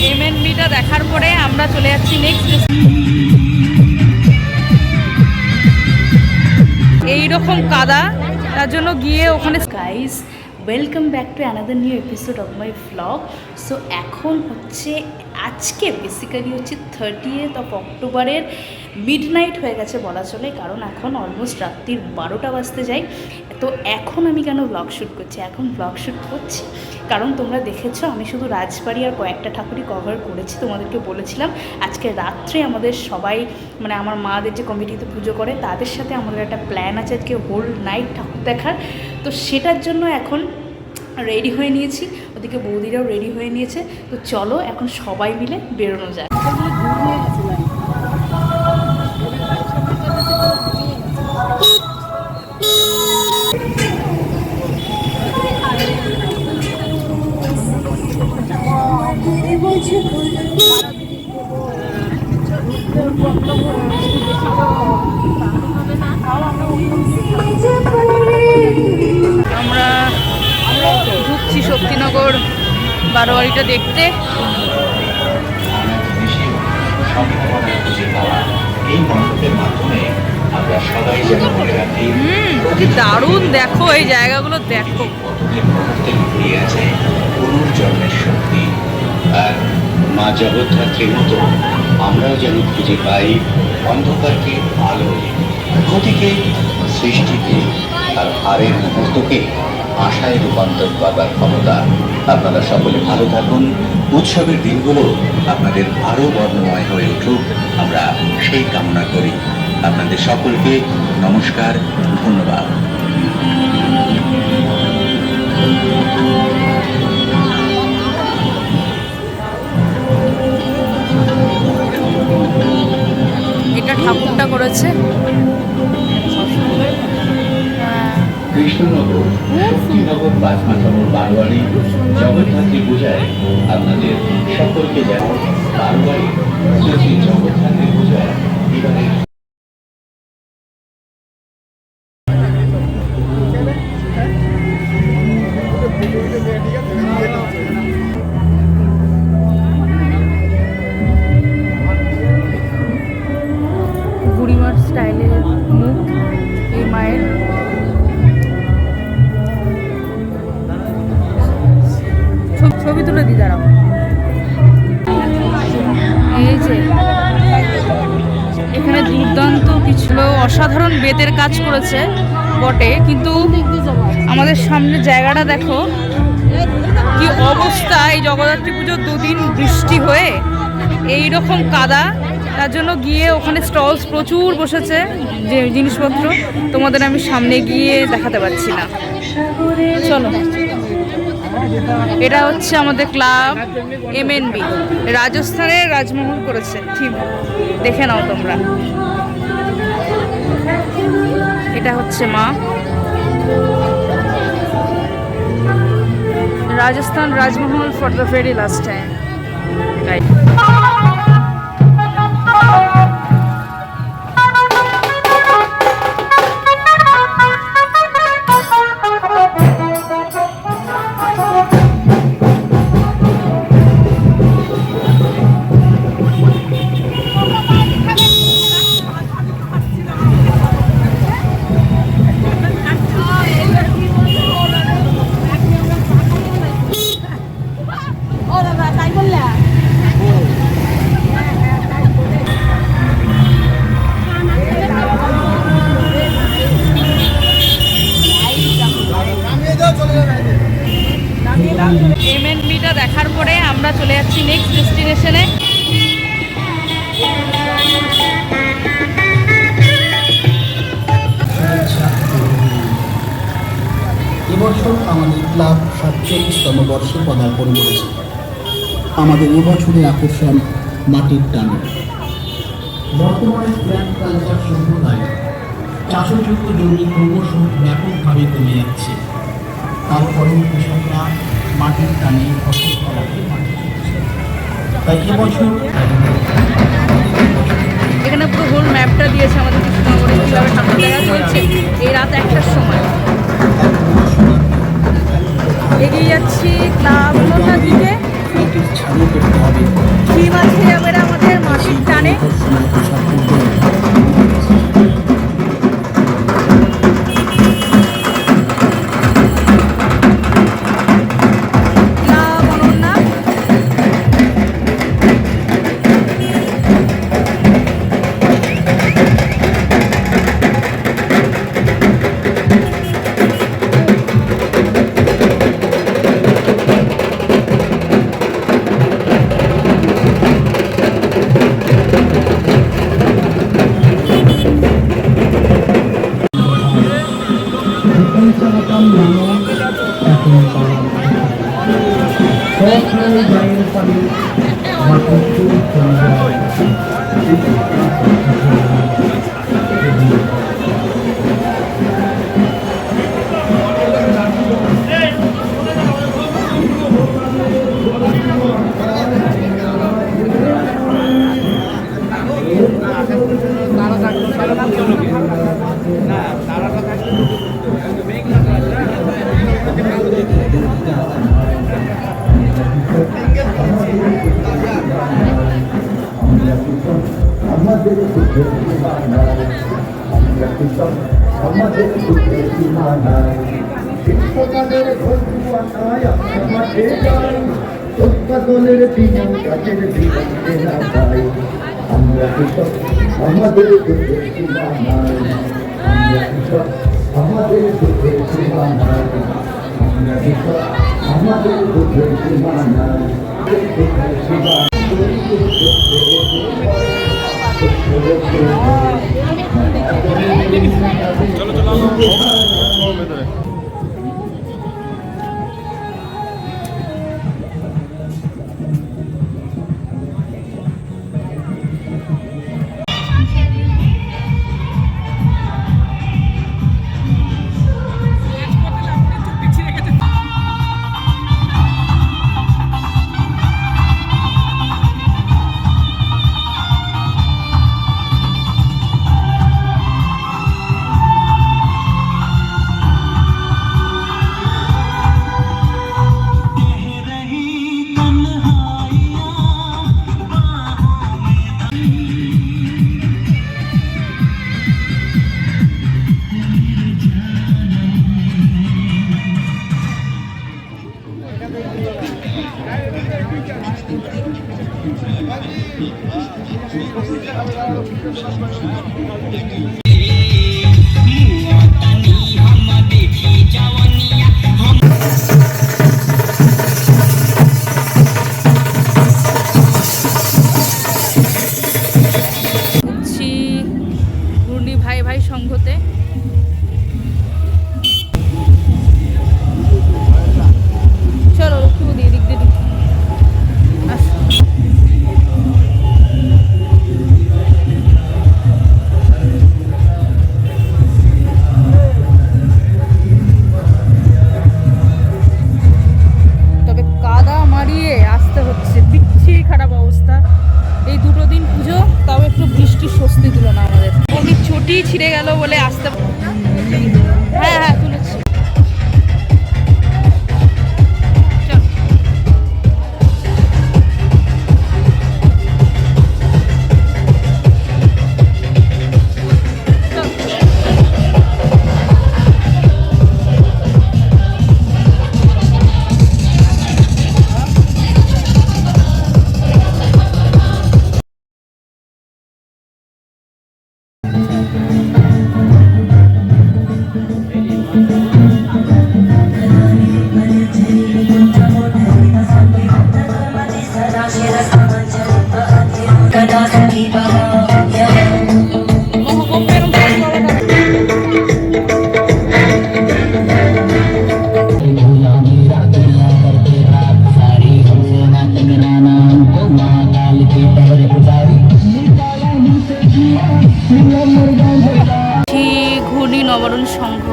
এমএনবিটা দেখার পরে আমরা চলে যাচ্ছি নেক্সট। এইরকম কাদা, তার জন্য গিয়ে ওখানে। Guys, welcome back to another new episode of my vlog. So এখন হচ্ছে আজকে বেসিক্যালি হচ্ছে 30th অফ অক্টোবরের মিডনাইট হয়ে গেছে বলা চলে, কারণ এখন অলমোস্ট রাত্রির 12টা বাজতে যায়। তো এখন আমি কেন ব্লগ শ্যুট করছি? এখন ব্লগ শ্যুট করছি কারণ তোমরা দেখেছো আমি শুধু রাজবাড়ি আর কয়েকটা ঠাকুরই কভার করেছি। তোমাদেরকে বলেছিলাম আজকে রাত্রে আমাদের সবাই, মানে আমার মাদের যে কমিটিতে পুজো করে তাদের সাথে আমাদের একটা প্ল্যান আছে আজকে হোল নাইট ঠাকুর দেখার। তো সেটার জন্য এখন রেডি হয়ে নিয়েছি, ওদিকে বৌদিরাও রেডি হয়ে নিয়েছে। তো চলো এখন সবাই মিলে বেরোনো যায়। আমরা ঢুকছি শক্তিনগর বারোয়ারিটা দেখতে। কি দারুণ, দেখো এই জায়গাগুলো দেখো। পুনর্জন্মের শক্তি আর মা জগদ্ধাত্রীর মতো আমরাও যেন খুঁজে পাই অন্ধকারকে আলো, ক্ষতিকে সৃষ্টিতে আর হারের মুহূর্তকে আশায় রূপান্তর করবার ক্ষমতা। আপনারা সকলে ভালো থাকুন, উৎসবের দিনগুলো আপনাদের আরো বর্ণময় হয়ে উঠুক, আমরা সেই কামনা করি। আপনাদের সকলকে নমস্কার, ধন্যবাদ। এটা ঠাকুরটা করেছে কৃষ্ণনগর শক্তিনগর বাজমাথামোড় বারোয়ারি জগদ্ধাত্রী পূজায় আপনাদের সকলকে যেমন বারোয়ারি জগদ্ধাত্রী পূজায় এবারে বুড়িমার স্টাইলের মুখ এই মায়ের। ছবি তুলে দিই দাঁড়াও। এই যে এখানে দুর্দান্ত কিছু অসাধারণ বেতের কাজ করেছে বটে, কিন্তু আমাদের সামনে জায়গাটা দেখো কি অবস্থা। এই জগদ্ধাত্রী পুজোর দুদিন বৃষ্টি হয়ে এই রকম কাদা, তার জন্য গিয়ে ওখানে স্টলস প্রচুর বসেছে যে জিনিসপত্র তোমাদের আমি সামনে গিয়ে দেখাতে পারছি না। চলো, এটা হচ্ছে আমাদের ক্লাব এমএনবি, রাজস্থানের রাজমহল করেছে থিম, দেখে নাও তোমরা। এটা হচ্ছে মা, Rajasthan Rajmahal for the very last time. এমএনবিটা দেখার পরে আমরা চলে যাচ্ছি নেক্সট ডেস্টিনেশনে। এবছর আমাদের ক্লাব 47তম বর্ষে পদার্পণ করেছে। আমাদের এবছরের আকর্ষণ মাটির টান। বর্তমানে ফ্ল্যাট কালচার সভ্যতায় চাষযোগ্য জমি ক্রমশ ব্যাপকভাবে কমে যাচ্ছে। তারপরেও কৃষকরা মাটির টানে ফসল ফলাতে মাটি চলছে। তাই এবছর এখানে পুরো হোল ম্যাপটা দিয়েছে আমাদের কৃষ্ণনগরে কীভাবে ঠাকুর দেখা চলছে এই রাত 1টার সময়। এগিয়ে যাচ্ছি ক্লাব দিকে। ছাড়িয়ে করতে হবে। থিম আছে এবারে আমাদের মাটির টানে। আকর্ষণীয় পোশাক পরতে লাভ অনন্যা দলের বিমান কাজের বিমানে না পাই আমরা কৃষক আমাদের দুঃখের সীমা নাই আমরা কৃষক আমাদের দুঃখের সীমা নাই আমরা কৃষক আমাদের দুঃখের সীমা নাই দুঃখের সীমা ভাই ভাই সংঘতে চলো একটু দিয়ে দিক দিয়ে তবে কাদা মারিয়ে আসতে হচ্ছে, বিচ্ছিরি খারাপ অবস্থা। এই দুটো দিন পুজো, তাও একটু বৃষ্টির স্বস্তি দিল না আমাদের। ওই ছুটি ছিঁড়ে গেল বলে আসতে। হ্যাঁ হ্যাঁ তুলেছি। ঘূর্ণি নবরণ সংঘ,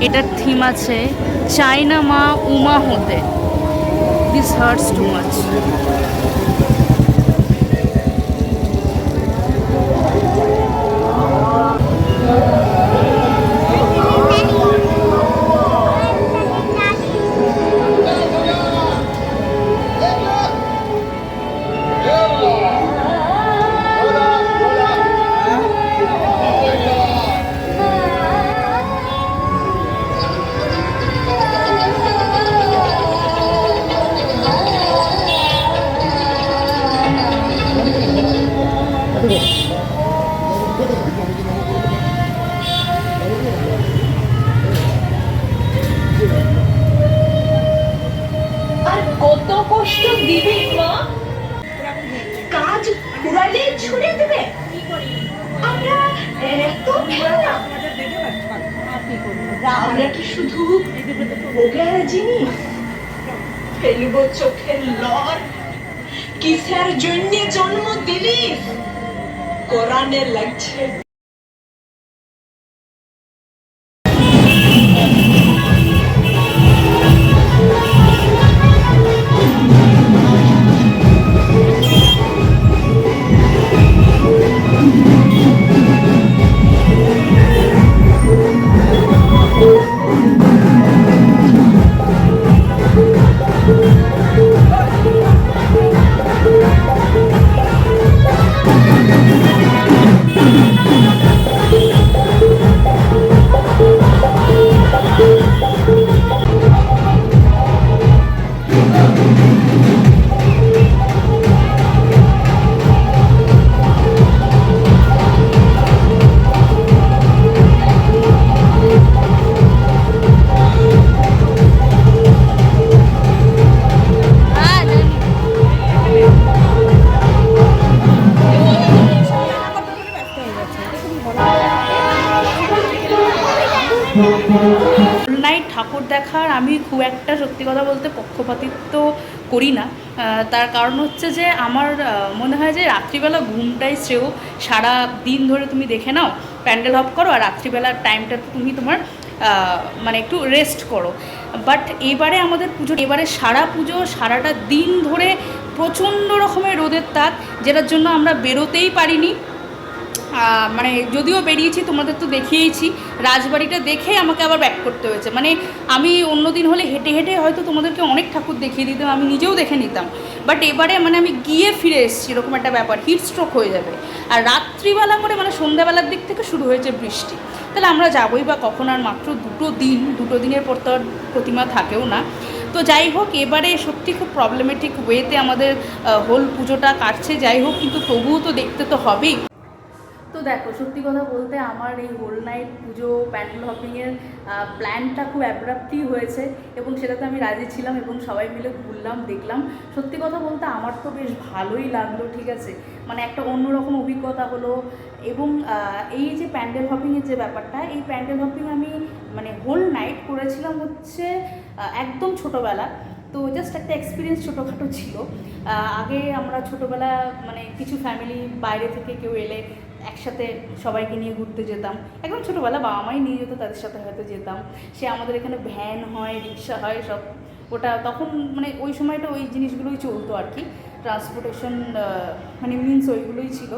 এটার থিম আছে চায়না মা উমা হতে, দিস হার্টস টু মাচ। কত কষ্ট দিবি মা, কাজ ফুরাইলে ছুড়ে দেবে। আমরা এত খেলা, আমরা কি শুধু ভোগের জিনিস? ফেলবো চোখের লর, কিসের জন্য জন্ম দিলি? কোরআনে লাগছে নাইট ঠাকুর দেখার আমি খুব একটা সত্যি কথা বলতে পক্ষপাতিত্ব করি না। তার কারণ হচ্ছে যে আমার মনে হয় যে রাত্রিবেলা ঘুমটাই শ্রেয়। সারা দিন ধরে তুমি দেখে নাও, প্যান্ডেল হপ করো, আর রাত্রিবেলার টাইমটা তুমি তোমার মানে একটু রেস্ট করো। বাট এবারে আমাদের পুজো, এবারে সারা পুজো সারাটা দিন ধরে প্রচণ্ড রকমের রোদের তাপ, যেটার জন্য আমরা বেরোতেই পারিনি। মানে যদিও বেরিয়েছি, তোমাদের তো দেখিয়েছি, রাজবাড়িটা দেখে আমাকে আবার ব্যাক করতে হয়েছে। মানে আমি অন্য দিন হলে হেঁটে হেঁটে হয়তো তোমাদেরকে অনেক ঠাকুর দেখিয়ে দিতাম, আমি নিজেও দেখে নিতাম। বাট এবারে মানে আমি গিয়ে ফিরে এসেছি, এরকম একটা ব্যাপার, হিট স্ট্রোক হয়ে যাবে। আর রাত্রিবেলা করে মানে সন্ধ্যাবেলার দিক থেকে শুরু হয়েছে বৃষ্টি, তাহলে আমরা যাবোই বা কখন? আর মাত্র দুটো দিনের পর তো আর প্রতিমা থাকেও না। তো যাই হোক, এবারে সত্যি খুব প্রবলেমেটিক ওয়েতে আমাদের হোল পুজোটা কাটছে। যাই হোক, কিন্তু তবুও তো দেখতে তো হবেই। তো দেখো, সত্যি কথা বলতে আমার এই হোল নাইট পুজো প্যান্ডেল হপিংয়ের প্ল্যানটা খুব অ্যাব্রাপ্টলি হয়েছে, এবং সেটাতে আমি রাজি ছিলাম, এবং সবাই মিলে ঘুরলাম, দেখলাম। সত্যি কথা বলতে আমার তো বেশ ভালোই লাগলো, ঠিক আছে, মানে একটা অন্যরকম অভিজ্ঞতা হলো। এবং এই যে প্যান্ডেল হপিংয়ের যে ব্যাপারটা, এই প্যান্ডেল হপিং আমি মানে হোল নাইট করেছিলাম হচ্ছে একদম ছোটোবেলা। তো জাস্ট একটা এক্সপিরিয়েন্স ছোটোখাটো ছিল। আগে আমরা ছোটোবেলা মানে কিছু ফ্যামিলি বাইরে থেকে কেউ এলে একসাথে সবাইকে নিয়ে ঘুরতে যেতাম। একদম ছোটোবেলা বাবা মাই নিয়ে যেত, তাদের সাথে হয়তো যেতাম। সে আমাদের এখানে ভ্যান হয়, রিক্সা হয়, সব ওটা তখন মানে ওই সময়টা ওই জিনিসগুলোই চলতো আর কি, ট্রান্সপোর্টেশন মানে মিনস ওইগুলোই ছিল।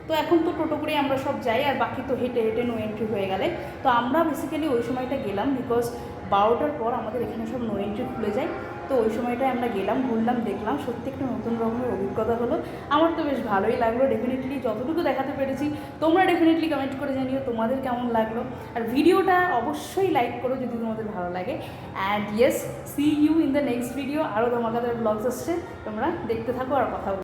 তো এখন তো টোটো করে আমরা সব যাই, আর বাকি তো হেঁটে হেঁটে নো এন্ট্রি হয়ে গেলে। তো আমরা বেসিক্যালি ওই সময়টা গেলাম, বিকজ 12টার পর আমাদের এখানে সব নো এন্ট্রি খুলে যায়। তো ওই সময়টায় আমরা গেলাম, ঘুরলাম, দেখলাম, সত্যি একটা নতুন রকমের অভিজ্ঞতা হলো। আমার তো বেশ ভালোই লাগলো। ডেফিনেটলি যতটুকু দেখাতে পেরেছি, তোমরা ডেফিনেটলি কমেন্ট করে জানিও তোমাদের কেমন লাগলো। আর ভিডিওটা অবশ্যই লাইক করো যদি তোমাদের ভালো লাগে। And yes, see you in the next video. আরও ধামাকাদার ব্লগস আসছে, তোমরা দেখতে থাকো আর কথা বলো।